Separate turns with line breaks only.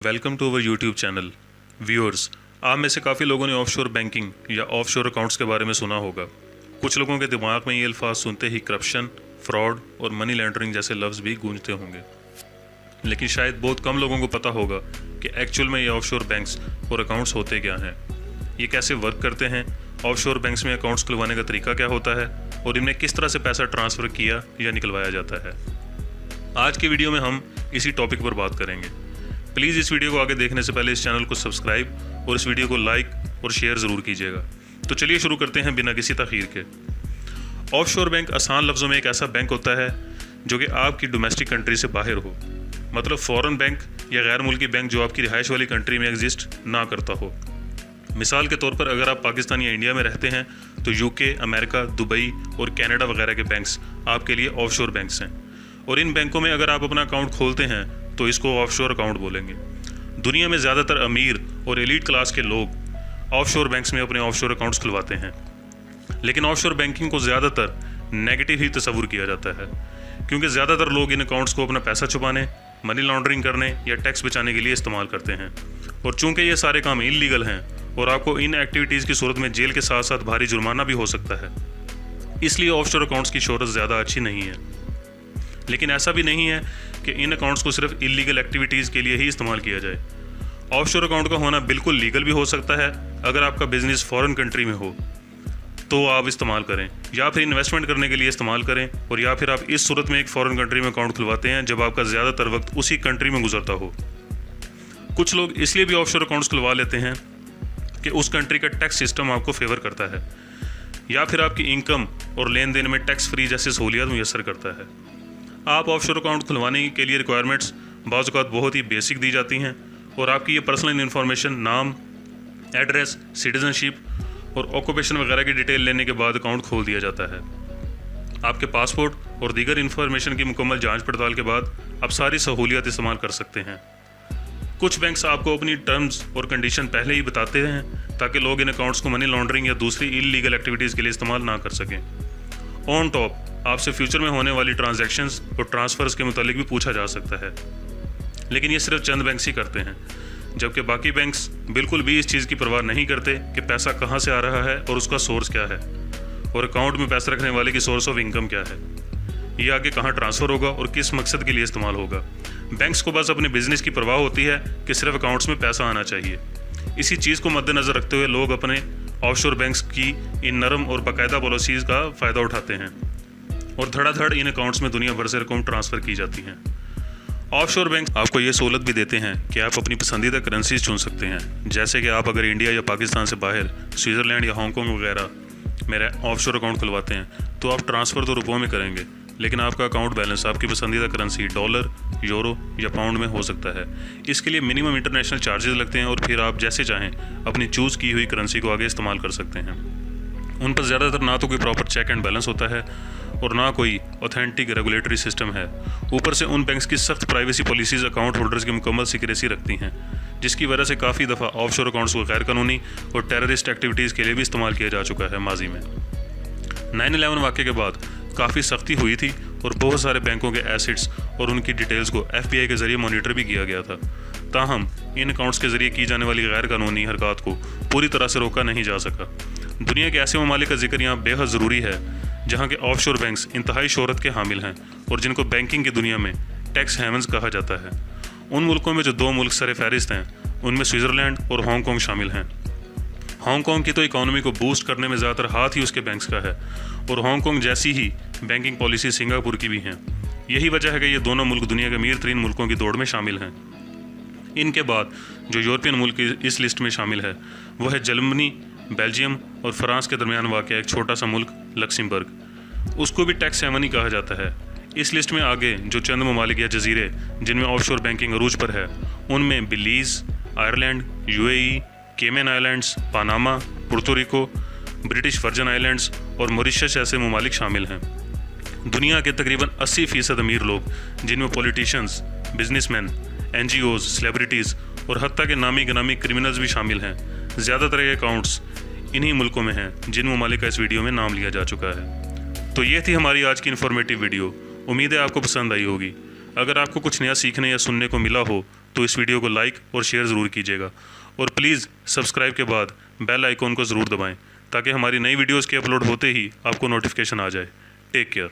Welcome to our YouTube channel. Viewers, आप में से काफ़ी लोगों ने ऑफशोर बैंकिंग या ऑफशोर अकाउंट्स के बारे में सुना होगा। कुछ लोगों के दिमाग में ये अल्फाज सुनते ही करप्शन, फ्रॉड और मनी लॉन्ड्रिंग जैसे लफ्ज़ भी गूंजते होंगे, लेकिन शायद बहुत कम लोगों को पता होगा कि एक्चुअल में ये ऑफशोर बैंक्स और अकाउंट्स होते क्या हैं, ये कैसे वर्क करते हैं, ऑफशोर बैंक्स में अकाउंट्स खुलवाने का तरीका क्या होता है और इनमें किस तरह से पैसा ट्रांसफ़र किया या निकलवाया जाता है। आज की वीडियो में हम इसी टॉपिक पर बात करेंगे। प्लीज़ इस वीडियो को आगे देखने से पहले इस चैनल को सब्सक्राइब और इस वीडियो को लाइक और शेयर ज़रूर कीजिएगा। तो चलिए शुरू करते हैं बिना किसी तखीर के। ऑफशोर बैंक आसान लफ्ज़ों में एक ऐसा बैंक होता है जो कि आपकी डोमेस्टिक कंट्री से बाहर हो, मतलब फ़ॉरेन बैंक या गैर मुल्की बैंक जो आपकी रिहाइश वाली कंट्री में एग्जिस्ट ना करता हो। मिसाल के तौर पर अगर आप पाकिस्तान या इंडिया में रहते हैं तो यूके, अमेरिका, दुबई और कनाडा वगैरह के बैंक्स आपके लिए ऑफशोर बैंक्स हैं, और इन बैंकों में अगर आप अपना अकाउंट खोलते हैं तो इसको ऑफशोर अकाउंट बोलेंगे। दुनिया में ज़्यादातर अमीर और एलीट क्लास के लोग ऑफशोर बैंक्स में अपने ऑफशोर अकाउंट्स खुलवाते हैं, लेकिन ऑफशोर बैंकिंग को ज़्यादातर नेगेटिव ही तस्वुर किया जाता है, क्योंकि ज़्यादातर लोग इन अकाउंट्स को अपना पैसा छुपाने, मनी लॉन्ड्रिंग करने या टैक्स बचाने के लिए इस्तेमाल करते हैं। और चूँकि ये सारे काम इल्लीगल हैं और आपको इन एक्टिविटीज़ की सूरत में जेल के साथ साथ भारी जुर्माना भी हो सकता है, इसलिए ऑफशोर अकाउंट्स की शोहरत ज़्यादा अच्छी नहीं है। लेकिन ऐसा भी नहीं है कि इन अकाउंट्स को सिर्फ इलीगल एक्टिविटीज़ के लिए ही इस्तेमाल किया जाए। ऑफशोर अकाउंट का होना बिल्कुल लीगल भी हो सकता है। अगर आपका बिजनेस फॉरेन कंट्री में हो तो आप इस्तेमाल करें, या फिर इन्वेस्टमेंट करने के लिए इस्तेमाल करें, और या फिर आप इस सूरत में एक फ़ॉरेन कंट्री में अकाउंट खुलवाते हैं जब आपका ज़्यादातर वक्त उसी कंट्री में गुजरता हो। कुछ लोग इसलिए भी ऑफशोर अकाउंट्स खुलवा लेते हैं कि उस कंट्री का टैक्स सिस्टम आपको फेवर करता है, या फिर आपकी इनकम और लेन देन में टैक्स फ्री जैसी सहूलियत मुयसर करता है। आप ऑफशोर अकाउंट खुलवाने के लिए रिक्वायरमेंट्स बाज़ औक़ात बहुत ही बेसिक दी जाती हैं, और आपकी ये पर्सनल इन्फॉर्मेशन, नाम, एड्रेस, सिटीज़नशिप और ऑक्यूपेशन वगैरह की डिटेल लेने के बाद अकाउंट खोल दिया जाता है। आपके पासपोर्ट और दीगर इन्फॉर्मेशन की मुकम्मल जांच पड़ताल के बाद आप सारी सहूलियत इस्तेमाल कर सकते हैं। कुछ बैंक्स आपको अपनी टर्म्स और कंडीशन पहले ही बताते हैं ताकि लोग इन अकाउंट्स को मनी लॉन्ड्रिंग या दूसरी इलीगल एक्टिविटीज़ के लिए इस्तेमाल ना कर सकें। ऑन टॉप आपसे फ्यूचर में होने वाली ट्रांजैक्शंस और ट्रांसफ़र्स के मुतालिक भी पूछा जा सकता है, लेकिन ये सिर्फ चंद बैंक्स ही करते हैं, जबकि बाकी बैंक्स बिल्कुल भी इस चीज़ की परवाह नहीं करते कि पैसा कहाँ से आ रहा है और उसका सोर्स क्या है, और अकाउंट में पैसा रखने वाले की सोर्स ऑफ इनकम क्या है, ये आगे कहाँ ट्रांसफ़र होगा और किस मकसद के लिए इस्तेमाल होगा। बैंक्स को बस अपने बिजनेस की परवाह होती है कि सिर्फ अकाउंट्स में पैसा आना चाहिए। इसी चीज़ को मद्देनज़र रखते हुए लोग अपने ऑफशोर बैंक्स की इन नरम और बाकायदा पॉलिसीज़ का फ़ायदा उठाते हैं, और धड़ाधड़ इन अकाउंट्स में दुनिया भर से रकम ट्रांसफ़र की जाती हैं। ऑफशोर बैंक आपको ये सहूलत भी देते हैं कि आप अपनी पसंदीदा करेंसीज चुन सकते हैं, जैसे कि आप अगर इंडिया या पाकिस्तान से बाहर स्विट्ज़रलैंड या हांगकॉन्ग वगैरह मेरा ऑफशोर अकाउंट खुलवाते हैं तो आप ट्रांसफ़र तो रुपयों में करेंगे, लेकिन आपका अकाउंट बैलेंस आपकी पसंदीदा करेंसी डॉलर, यूरो या पाउंड में हो सकता है। इसके लिए मिनिमम इंटरनेशनल चार्जेस लगते हैं, और फिर आप जैसे चाहें अपनी चूज़ की हुई करेंसी को आगे इस्तेमाल कर सकते हैं। उन पर ज़्यादातर ना तो कोई प्रॉपर चेक एंड बैलेंस होता है और ना कोई ऑथेंटिक रेगुलेटरी सिस्टम है। ऊपर से उन बैंक्स की सख्त प्राइवेसी पॉलिसीज़ अकाउंट होल्डर्स की मुकम्मल सिक्रेसी रखती हैं, जिसकी वजह से काफ़ी दफ़ा ऑफशोर अकाउंट्स को गैर कानूनी और टेररिस्ट एक्टिविटीज़ के लिए भी इस्तेमाल किया जा चुका है। माजी में 9/11 वाक़े के बाद काफ़ी सख्ती हुई थी और बहुत सारे बैंकों के एसेट्स और उनकी डिटेल्स को FBI के ज़रिए मॉनिटर भी किया गया था। ताहम इन अकाउंट्स के ज़रिए की जाने वाली गैर कानूनी हरकत को पूरी तरह से रोका नहीं जा सका। दुनिया के ऐसे ममालिक का जिक्र यहाँ बेहद ज़रूरी है जहाँ के ऑफशोर बैंक्स इंतहाई शोहरत के हामिल हैं और जिनको बैंकिंग की दुनिया में टैक्स हेवन्स कहा जाता है। उन मुल्कों में जो 2 मुल्क सर फहरिस्त हैं उनमें स्विट्ज़रलैंड और हांगकॉन्ग शामिल हैं। हांगकॉन्ग की तो इकॉनमी को बूस्ट करने में ज़्यादातर हाथ ही उसके बैंक्स का है, और हांगकॉन्ग जैसी ही बैंकिंग पॉलिसी सिंगापुर की भी हैं। यही वजह है कि ये दोनों मुल्क दुनिया के अमीर तरीन मुल्कों की दौड़ में शामिल हैं। इनके बाद जो यूरोपियन मुल्क इस लिस्ट में शामिल है वह है जर्मनी, बेल्जियम और फ्रांस के दरमियान वाक़ एक छोटा सा मुल्क लक्समबर्ग। उसको भी टैक्स हेवन ही कहा जाता है। इस लिस्ट में आगे जो चंद ममालिक या जजीरे जिनमें ऑफशोर बैंकिंग अरूज पर है उनमें Belize, Ireland, UAE, Cayman Islands, Panama, Puerto Rico, British Virgin Islands और मॉरिशस जैसे ममालिक शामिल हैं। दुनिया के तकरीबन 80% अमीर लोग, जिनमें पॉलिटिशियंस, बिजनेसमैन, NGOs, सेलिब्रिटीज़ और हत्ता के नामी गिनामी क्रिमिनल्स भी शामिल हैं, ज़्यादातर के अकाउंट्स इन्हीं मुल्कों में हैं जिन ममालिक का इस वीडियो में नाम लिया जा चुका है। तो ये थी हमारी आज की इन्फॉर्मेटिव वीडियो। उम्मीद है आपको पसंद आई होगी। अगर आपको कुछ नया सीखने या सुनने को मिला हो तो इस वीडियो को लाइक और शेयर ज़रूर कीजिएगा, और प्लीज़ सब्सक्राइब के बाद बेल आइकॉन को ज़रूर दबाएं ताकि हमारी नई वीडियोज़ के अपलोड होते ही आपको नोटिफिकेशन आ जाए। Take care.